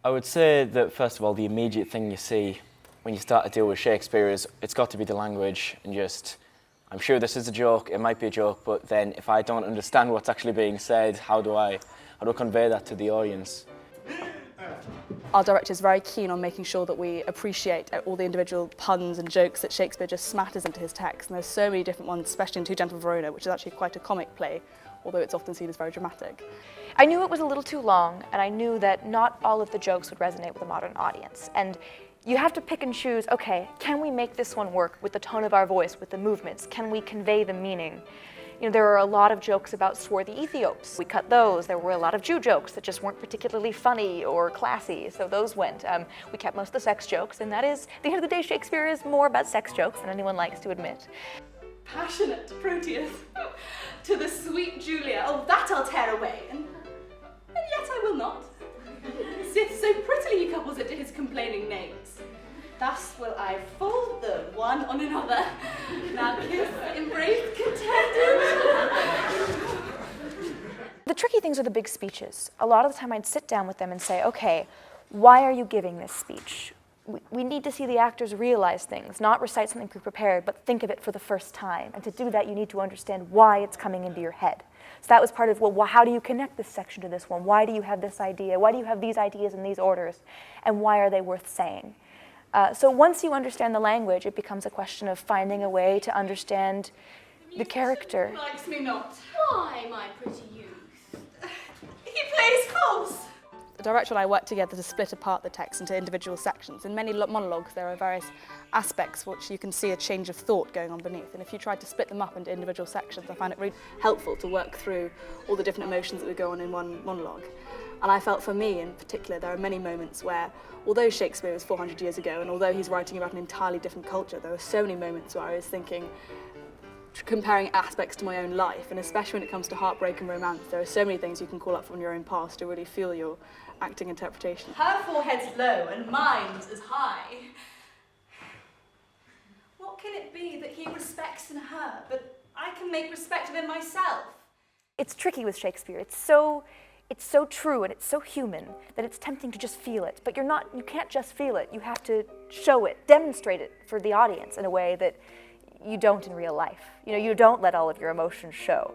I would say that, first of all, the immediate thing you see when you start to deal with Shakespeare is it's got to be the language, and just, I'm sure this is a joke, it might be a joke, but then if I don't understand what's actually being said, how do I convey that to the audience? Our director is very keen on making sure that we appreciate all the individual puns and jokes that Shakespeare just smatters into his text, and there's so many different ones, especially in Two Gentlemen of Verona, which is actually quite a comic play, although it's often seen as very dramatic. I knew it was a little too long, and I knew that not all of the jokes would resonate with a modern audience. And you have to pick and choose, okay, can we make this one work with the tone of our voice, with the movements? Can we convey the meaning? You know, there are a lot of jokes about swarthy Ethiops. We cut those. There were a lot of Jew jokes that just weren't particularly funny or classy, so those went. We kept most of the sex jokes, and that is, at the end of the day, Shakespeare is more about sex jokes than anyone likes to admit. Passionate to Proteus, to the sweet Julia, oh, that I'll tear away, and yet I will not. Sith so prettily he couples it to his complaining names. Thus will I fold them one on another. Now kiss, embrace, contended. The tricky things are the big speeches. A lot of the time I'd sit down with them and say, okay, why are you giving this speech? We need to see the actors realize things, not recite something pre-prepared, but think of it for the first time. And to do that, you need to understand why it's coming into your head. So that was part of, well, how do you connect this section to this one? Why do you have this idea? Why do you have these ideas in these orders? And why are they worth saying? So once you understand the language, it becomes a question of finding a way to understand the character. Likes me not. Why, my pretty youth? He plays false. The director and I worked together to split apart the text into individual sections. In many monologues, there are various aspects which you can see a change of thought going on beneath. And if you tried to split them up into individual sections, I found it really helpful to work through all the different emotions that would go on in one monologue. And I felt, for me in particular, there are many moments where, although Shakespeare was 400 years ago, and although he's writing about an entirely different culture, there were so many moments where I was thinking, comparing aspects to my own life, and especially when it comes to heartbreak and romance, there are so many things you can call up from your own past to really feel your acting interpretation. Her forehead's low and mine's as high. What can it be that he respects in her, but I can make respect of in myself? It's tricky with Shakespeare. It's so true and it's so human that it's tempting to just feel it. But you can't just feel it. You have to show it, demonstrate it for the audience in a way that you don't in real life. You know, you don't let all of your emotions show.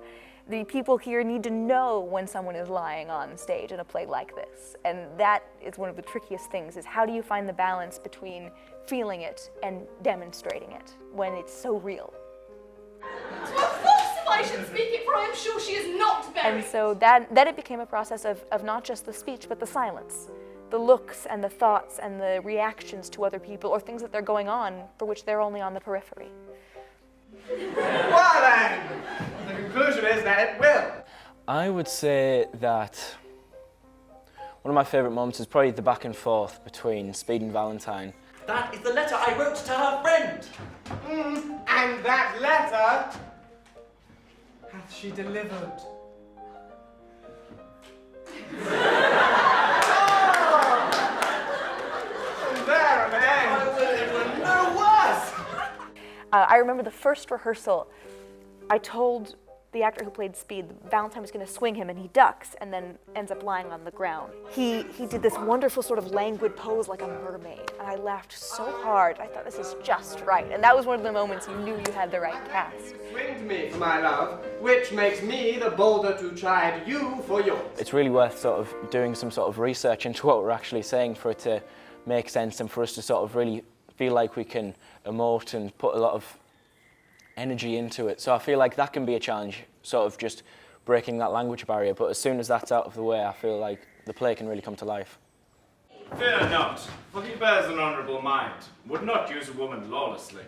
The people here need to know when someone is lying on stage in a play like this. And that is one of the trickiest things, is how do you find the balance between feeling it and demonstrating it when it's so real? To a false if I should speak it, for I am sure she is not buried. And so then it became a process of not just the speech, but the silence. The looks and the thoughts and the reactions to other people, or things that they're going on for which they're only on the periphery. Well then, the conclusion is that it will. I would say that one of my favourite moments is probably the back and forth between Speed and Valentine. That is the letter I wrote to her friend. And that letter hath she delivered. There an end. It will no worse. I remember the first rehearsal, I told the actor who played Speed, Valentine was going to swing him, and he ducks and then ends up lying on the ground. He did this wonderful sort of languid pose like a mermaid, and I laughed so hard. I thought, this is just right. And that was one of the moments you knew you had the right cast. Swinged me for my love, which makes me the bolder to chide you for yours. It's really worth sort of doing some sort of research into what we're actually saying for it to make sense and for us to sort of really feel like we can emote and put a lot of energy into it. So I feel like that can be a challenge, sort of just breaking that language barrier, but as soon as that's out of the way, I feel like the play can really come to life. Fear not, for he bears an honourable mind, would not use a woman lawlessly.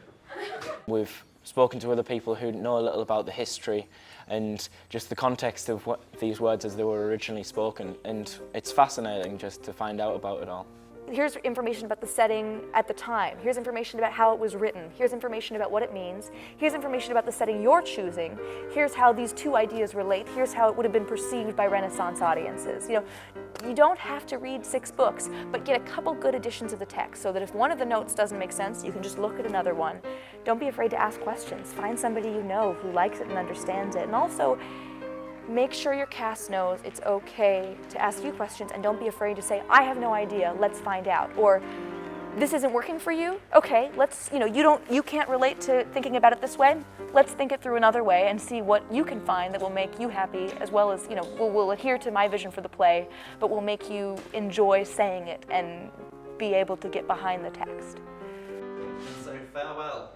We've spoken to other people who know a little about the history and just the context of what these words as they were originally spoken, and it's fascinating just to find out about it all. Here's information about the setting at the time. Here's information about how it was written. Here's information about what it means. Here's information about the setting you're choosing. Here's how these two ideas relate. Here's how it would have been perceived by Renaissance audiences. You know, you don't have to read 6 books, but get a couple good editions of the text so that if one of the notes doesn't make sense, you can just look at another one. Don't be afraid to ask questions. Find somebody you know who likes it and understands it. And also, make sure your cast knows it's okay to ask you questions, and don't be afraid to say, I have no idea, let's find out. Or, this isn't working for you? Okay, let's, you can't relate to thinking about it this way. Let's think it through another way and see what you can find that will make you happy, as well as, will adhere to my vision for the play, but will make you enjoy saying it and be able to get behind the text. So farewell.